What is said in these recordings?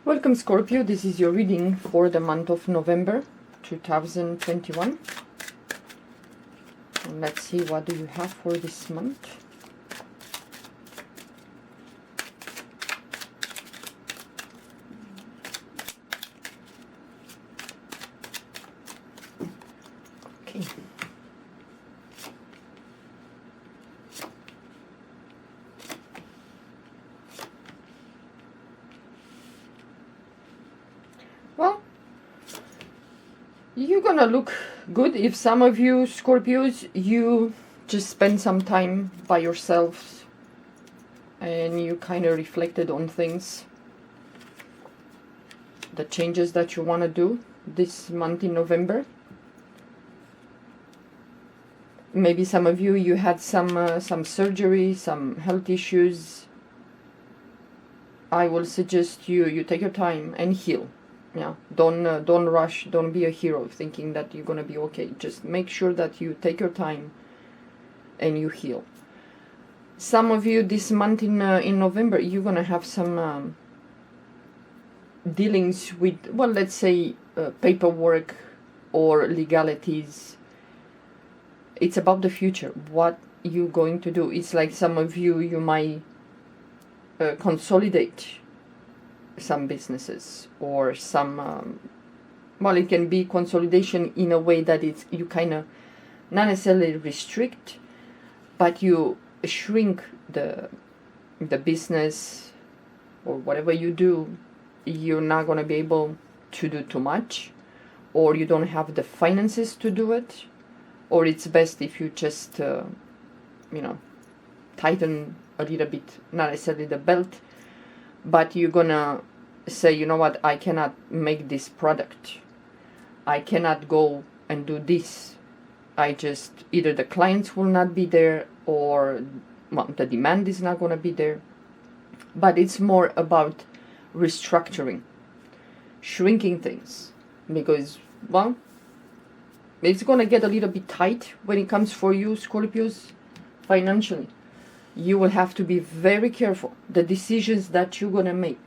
Welcome Scorpio, this is your reading for the month of November 2021. And let's see, what do you have for this month? Okay. Well, you're gonna look good if some of you Scorpios, you just spend some time by yourselves and you kind of reflected on things, the changes that you want to do this month in November. Maybe some of you, you had some surgery, some health issues. I will suggest you take your time and heal. Yeah, don't rush, don't be a hero thinking that you're gonna be okay. Just make sure that you take your time and you heal. Some of you this month in November, you're gonna have some dealings with, well, let's say paperwork or legalities. It's about the future, what you're going to do. It's like some of you, you might consolidate some businesses or some well, it can be consolidation in a way that it's, you kind of not necessarily restrict, but you shrink the business or whatever you do. You're not going to be able to do too much, or you don't have the finances to do it, or it's best if you just tighten a little bit, not necessarily the belt, but you're gonna say, you know what, I cannot make this product, I cannot go and do this. I just, either the clients will not be there, or well, the demand is not going to be there. But it's more about restructuring, shrinking things, because, well, it's going to get a little bit tight when it comes for you Scorpios financially. You will have to be very careful the decisions that you're going to make,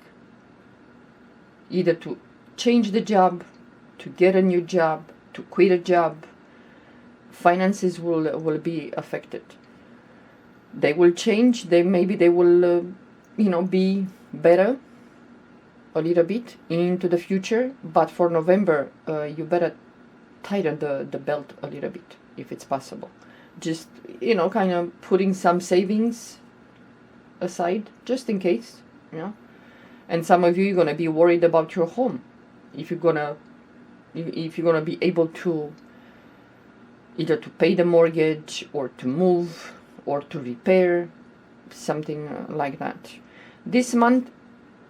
either to change the job, to get a new job, to quit a job. Finances will be affected. They will change. Maybe they will be better a little bit into the future. But for November, you better tighten the belt a little bit if it's possible. Just kind of putting some savings aside just in case. And some of you, you're gonna be worried about your home, if you're gonna be able to either to pay the mortgage or to move or to repair something like that. This month,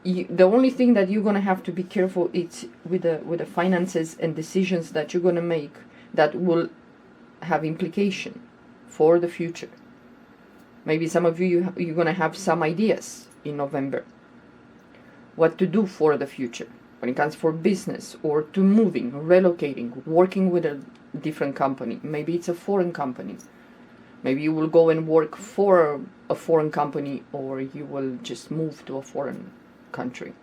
the only thing that you're gonna have to be careful is with the finances and decisions that you're gonna make that will have implication for the future. Maybe some of you're gonna have some ideas in November what to do for the future when it comes for business, or to moving, relocating, working with a different company. Maybe it's a foreign company. Maybe you will go and work for a foreign company, or you will just move to a foreign country.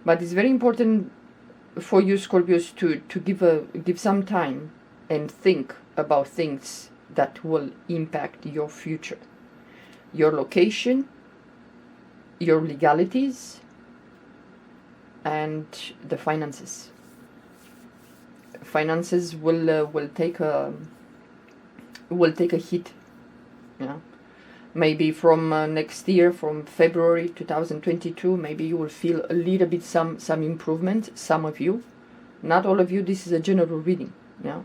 But it's very important for you Scorpios to give some time and think about things that will impact your future, your location, your legalities, and the finances. Finances will take a hit. Maybe from next year, from February 2022, maybe you will feel a little bit some improvement. Some of you, not all of you. This is a general reading.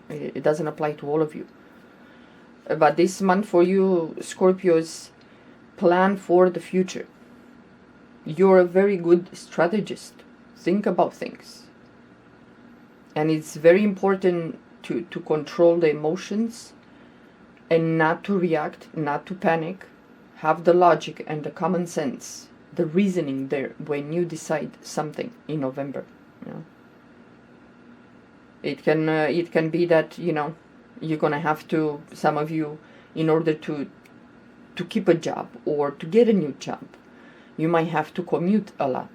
It doesn't apply to all of you. But this month for you Scorpios, plan for the future. You're a very good strategist. Think about things. And it's very important to control the emotions and not to react, not to panic. Have the logic and the common sense, the reasoning there when you decide something in November. It can be that you're gonna have to, some of you, in order to keep a job or to get a new job, you might have to commute a lot.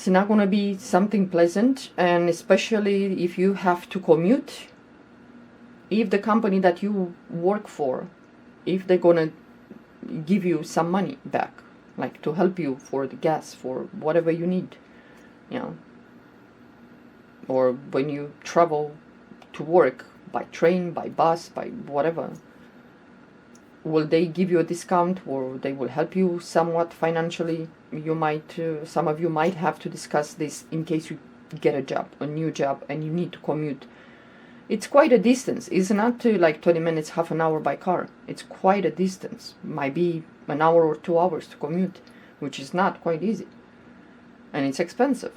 It's not going to be something pleasant, and especially if you have to commute. If the company that you work for, if they're going to give you some money back, like to help you for the gas, for whatever you need, you know, or when you travel to work by train, by bus, by whatever, will they give you a discount, or they will help you somewhat financially? You might, some of you might have to discuss this in case you get a job, a new job, and you need to commute. It's quite a distance. It's not like 20 minutes, half an hour by car. It's quite a distance. Might be an hour or 2 hours to commute, which is not quite easy. And it's expensive.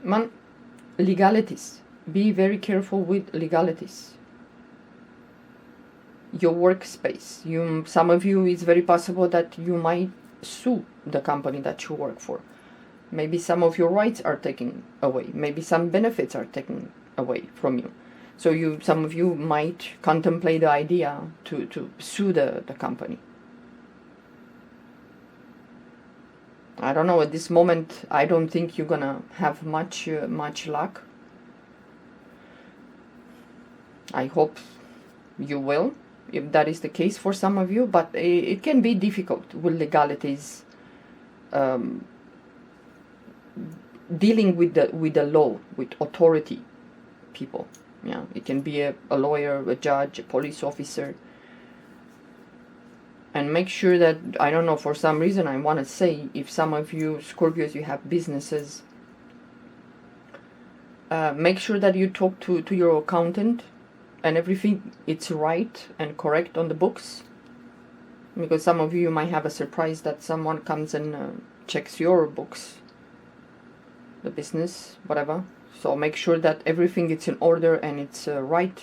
Man, legalities. Be very careful with legalities. Your workspace. Some of you, it's very possible that you might sue the company that you work for. Maybe some of your rights are taken away. Maybe some benefits are taken away from you. So some of you might contemplate the idea to sue the company. I don't know, at this moment, I don't think you're gonna have much luck. I hope you will, if that is the case for some of you, but it can be difficult with legalities, dealing with the law, with authority people. Yeah, it can be a lawyer, a judge, a police officer. And make sure that, I don't know, for some reason I want to say, if some of you Scorpios, you have businesses, make sure that you talk to your accountant and everything it's right and correct on the books. Because some of you might have a surprise that someone comes and checks your books, the business, whatever. So make sure that everything is in order and it's right.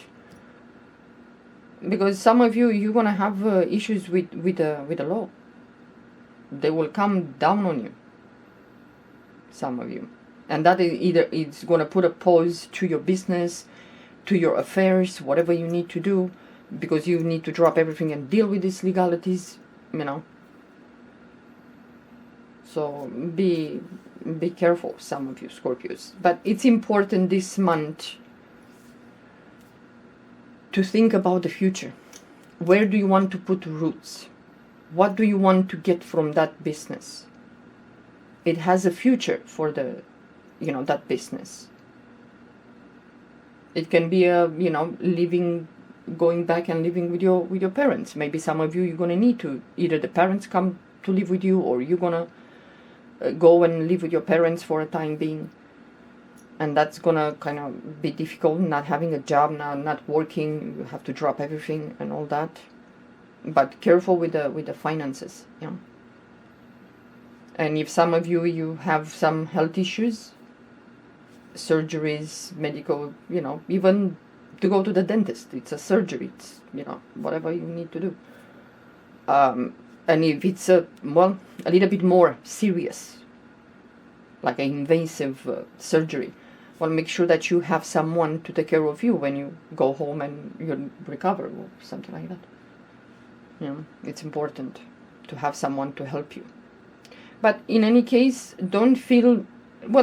Because some of you, you're gonna have issues with the law. They will come down on you. Some of you, and that is either it's gonna put a pause to your business, to your affairs, whatever you need to do, because you need to drop everything and deal with these legalities, you know. So be careful, some of you Scorpios. But it's important this month to think about the future. Where do you want to put roots? What do you want to get from that business? It has a future for that business. It can be going back and living with your parents. Maybe some of you, you're gonna need to, either the parents come to live with you, or you're gonna go and live with your parents for a time being. And that's gonna kind of be difficult, not having a job, not working, you have to drop everything and all that. But careful with the finances, yeah. And if some of you have some health issues, surgeries, medical, even to go to the dentist, it's a surgery, it's, whatever you need to do. And if it's a little bit more serious, like an invasive surgery, well, make sure that you have someone to take care of you when you go home and you recover, or something like that. It's important to have someone to help you. But in any case, don't feel,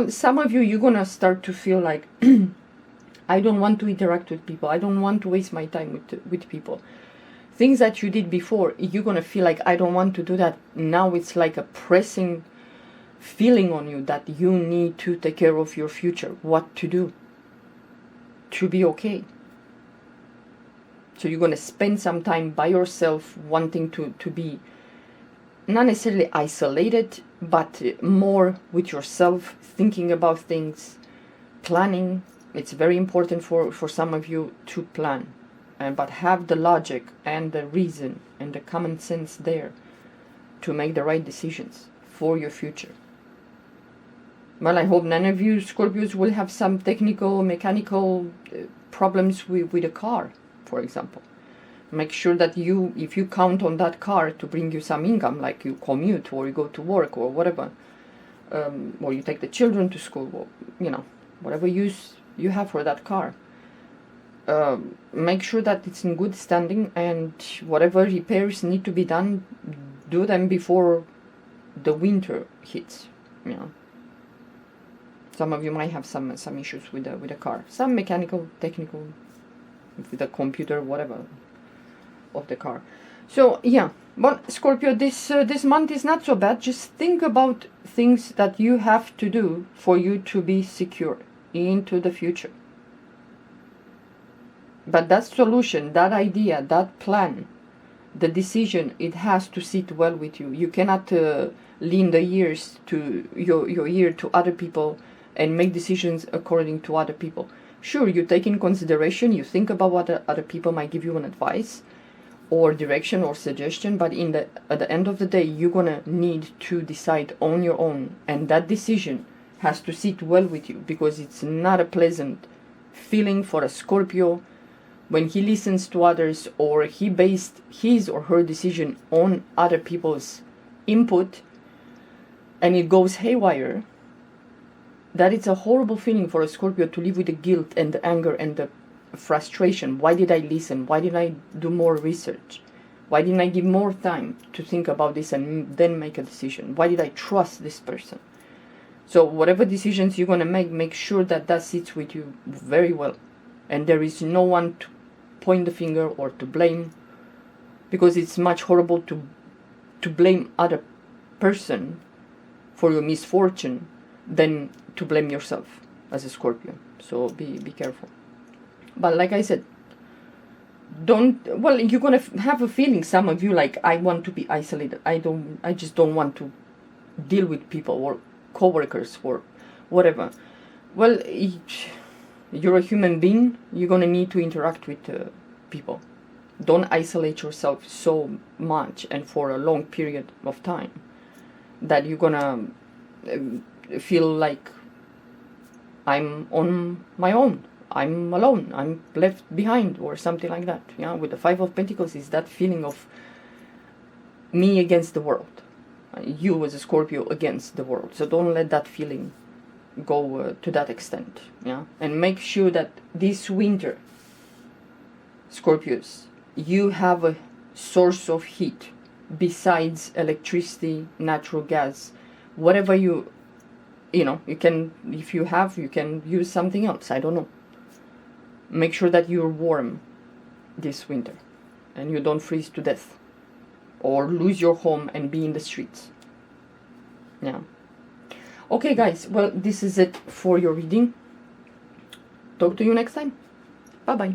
some of you, you're gonna start to feel like, I don't want to interact with people, I don't want to waste my time with people. Things that you did before, you're gonna feel like, I don't want to do that. Now it's like a pressing feeling on you that you need to take care of your future, what to do to be okay. So you're going to spend some time by yourself, wanting to be not necessarily isolated, but more with yourself, thinking about things, planning. It's very important for some of you to plan, but have the logic and the reason and the common sense there to make the right decisions for your future. Well, I hope none of you Scorpios will have some technical, mechanical problems with a car, for example. Make sure that if you count on that car to bring you some income, like you commute or you go to work or whatever, or you take the children to school, or, whatever use you have for that car, make sure that it's in good standing, and whatever repairs need to be done, do them before the winter hits. Some of you might have some issues with the car, some mechanical, technical, with the computer, whatever, of the car. So yeah, but Scorpio, this month is not so bad. Just think about things that you have to do for you to be secure into the future. But that solution, that idea, that plan, the decision, it has to sit well with you. You cannot lean the ears to your ear to other people and make decisions according to other people. Sure, you take in consideration, you think about what other people might give you an advice or direction or suggestion, but at the end of the day, you're gonna need to decide on your own, and that decision has to sit well with you, because it's not a pleasant feeling for a Scorpio when he listens to others, or he based his or her decision on other people's input and it goes haywire. That it's a horrible feeling for a Scorpio to live with the guilt and the anger and the frustration. Why did I listen? Why didn't I do more research? Why didn't I give more time to think about this and then make a decision? Why did I trust this person? So whatever decisions you're going to make sure that sits with you very well. And there is no one to point the finger or to blame, because it's much horrible to blame other person for your misfortune than to blame yourself as a Scorpio. So be careful. But like I said, you're gonna have a feeling, some of you, like, I want to be isolated. I just don't want to deal with people or co-workers or whatever. Well, you're a human being. You're gonna need to interact with people. Don't isolate yourself so much and for a long period of time that you're gonna feel like, I'm on my own, I'm alone, I'm left behind, or something like that. With the Five of Pentacles is that feeling of me against the world, you as a Scorpio against the world. So don't let that feeling go to that extent. And make sure that this winter, Scorpios, you have a source of heat besides electricity, natural gas, whatever you can, if you have, you can use something else, I don't know. Make sure that you're warm this winter and you don't freeze to death or lose your home and be in the streets. Okay guys, well, this is it for your reading. Talk to you next time. Bye bye.